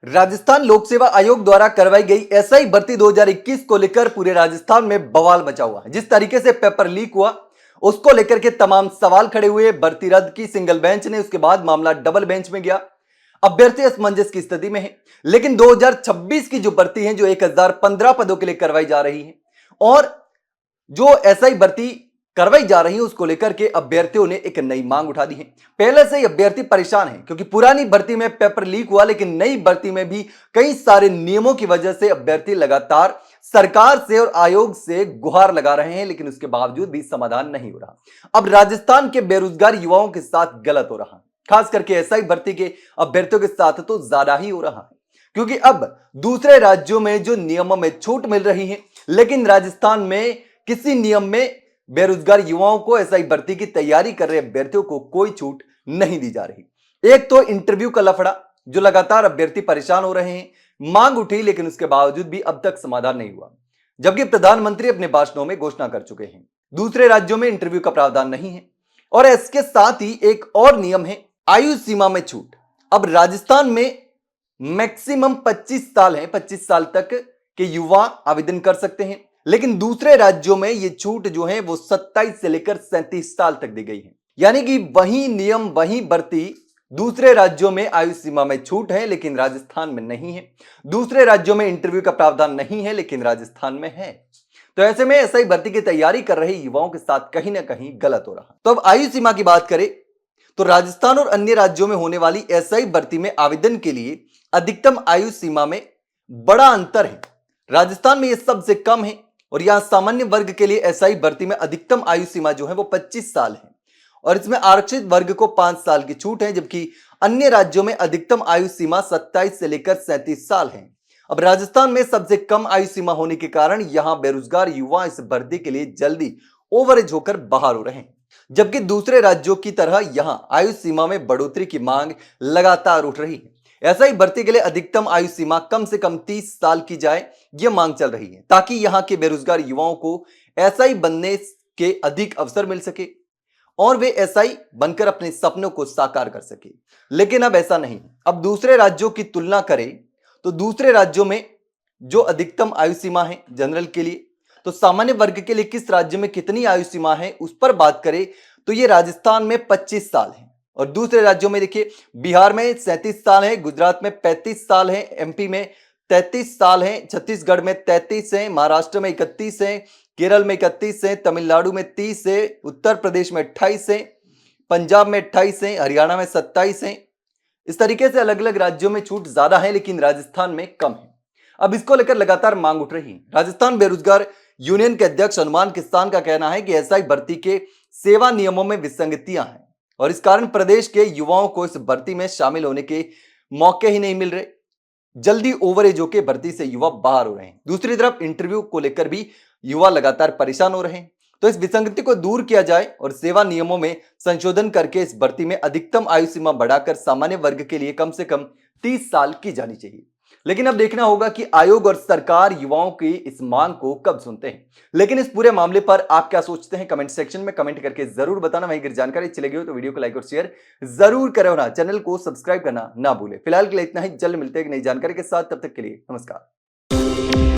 राजस्थान लोक सेवा आयोग द्वारा करवाई गई एसआई भर्ती 2021 को लेकर पूरे राजस्थान में बवाल मचा हुआ है। जिस तरीके से पेपर लीक हुआ उसको लेकर के तमाम सवाल खड़े हुए। भर्ती रद्द की सिंगल बेंच ने, उसके बाद मामला डबल बेंच में गया। अभ्यर्थी असमंजस की स्थिति में है। लेकिन 2026 की जो भर्ती है, जो 1015 पदों के लिए करवाई जा रही है और जो एसआई भर्ती करवाई जा रही है, उसको लेकर के अभ्यर्थियों ने एक नई मांग उठा दी है। पहले से ही अभ्यर्थी परेशान हैं क्योंकि पुरानी भर्ती में पेपर लीक हुआ, लेकिन नई भर्ती में भी कई सारे नियमों की वजह से अभ्यर्थी लगातार सरकार से और आयोग से गुहार लगा रहे हैं, लेकिन उसके बावजूद भी समाधान नहीं हो रहा। अब राजस्थान के बेरोजगार युवाओं के साथ गलत हो रहा है, खास करके एसआई भर्ती के अभ्यर्थियों के साथ तो ज्यादा ही हो रहा है, क्योंकि अब दूसरे राज्यों में जो नियमों में छूट मिल रही है, लेकिन राजस्थान में किसी नियम में बेरोजगार युवाओं को एसआई भर्ती की तैयारी कर रहे अभ्यर्थियों को कोई छूट नहीं दी जा रही। एक तो इंटरव्यू का लफड़ा, जो लगातार अभ्यर्थी परेशान हो रहे हैं। मांग उठी लेकिन उसके बावजूद भी अब तक समाधान नहीं हुआ, जबकि प्रधानमंत्री अपने भाषणों में घोषणा कर चुके हैं दूसरे राज्यों में इंटरव्यू का प्रावधान नहीं है। और इसके साथ ही एक और नियम है, आयु सीमा में छूट। अब राजस्थान में मैक्सिमम 25 साल है, 25 साल तक के युवा आवेदन कर सकते हैं, लेकिन दूसरे राज्यों में यह छूट जो है वो 27 से लेकर 37 साल तक दी गई है। यानी कि वही नियम, वही भर्ती, दूसरे राज्यों में आयु सीमा में छूट है लेकिन राजस्थान में नहीं है। दूसरे राज्यों में इंटरव्यू का प्रावधान नहीं है लेकिन राजस्थान में है। तो ऐसे में एसआई भर्ती की तैयारी कर रहे युवाओं के साथ कहीं ना कहीं गलत हो रहा। तो अब आयु सीमा की बात करें तो राजस्थान और अन्य राज्यों में होने वाली एसआई भर्ती में आवेदन के लिए अधिकतम आयु सीमा में बड़ा अंतर है। राजस्थान में यह सबसे कम है और यहां सामान्य वर्ग के लिए एसआई भर्ती में अधिकतम आयु सीमा जो है वो 25 साल है और इसमें आरक्षित वर्ग को 5 साल की छूट है, जबकि अन्य राज्यों में अधिकतम आयु सीमा 27 से लेकर 37 साल है। अब राजस्थान में सबसे कम आयु सीमा होने के कारण यहां बेरोजगार युवा इस भर्ती के लिए जल्दी ओवरेज होकर बाहर हो रहे हैं, जबकि दूसरे राज्यों की तरह यहां आयु सीमा में बढ़ोतरी की मांग लगातार उठ रही है। एसआई भर्ती के लिए अधिकतम आयु सीमा कम से कम 30 साल की जाए, यह मांग चल रही है ताकि यहां के बेरोजगार युवाओं को एसआई बनने के अधिक अवसर मिल सके और वे एसआई बनकर अपने सपनों को साकार कर सके। लेकिन अब ऐसा नहीं। अब दूसरे राज्यों की तुलना करें तो दूसरे राज्यों में जो अधिकतम आयु सीमा है जनरल के लिए, तो सामान्य वर्ग के लिए किस राज्य में कितनी आयु सीमा है उस पर बात करें तो यह राजस्थान में 25 साल है और दूसरे राज्यों में देखिए, बिहार में 37 साल है, गुजरात में 35 साल है, एमपी में 33 साल है, छत्तीसगढ़ में 33 है, महाराष्ट्र में 31 है, केरल में 31 है, तमिलनाडु में 30 है, उत्तर प्रदेश में 28 है, पंजाब में 28 है, हरियाणा में 27 है। इस तरीके से अलग अलग राज्यों में छूट ज्यादा है लेकिन राजस्थान में कम है। अब इसको लेकर लगातार मांग उठ रही है। राजस्थान बेरोजगार यूनियन के अध्यक्ष हनुमान किसान का कहना है कि एसआई भर्ती के सेवा नियमों में विसंगतियां हैं और इस कारण प्रदेश के युवाओं को इस भर्ती में शामिल होने के मौके ही नहीं मिल रहे। जल्दी ओवरेज होकर भर्ती से युवा बाहर हो रहे हैं। दूसरी तरफ इंटरव्यू को लेकर भी युवा लगातार परेशान हो रहे हैं। तो इस विसंगति को दूर किया जाए और सेवा नियमों में संशोधन करके इस भर्ती में अधिकतम आयु सीमा बढ़ाकर सामान्य वर्ग के लिए कम से कम 30 साल की जानी चाहिए। लेकिन अब देखना होगा कि आयोग और सरकार युवाओं की इस मांग को कब सुनते हैं। लेकिन इस पूरे मामले पर आप क्या सोचते हैं, कमेंट सेक्शन में कमेंट करके जरूर बताना। वहीं अगर जानकारी अच्छी लगी हो तो वीडियो को लाइक और शेयर जरूर करें और चैनल को सब्सक्राइब करना ना भूलें। फिलहाल के लिए इतना ही, जल्द मिलते हैं नई जानकारी के साथ। तब तक के लिए नमस्कार।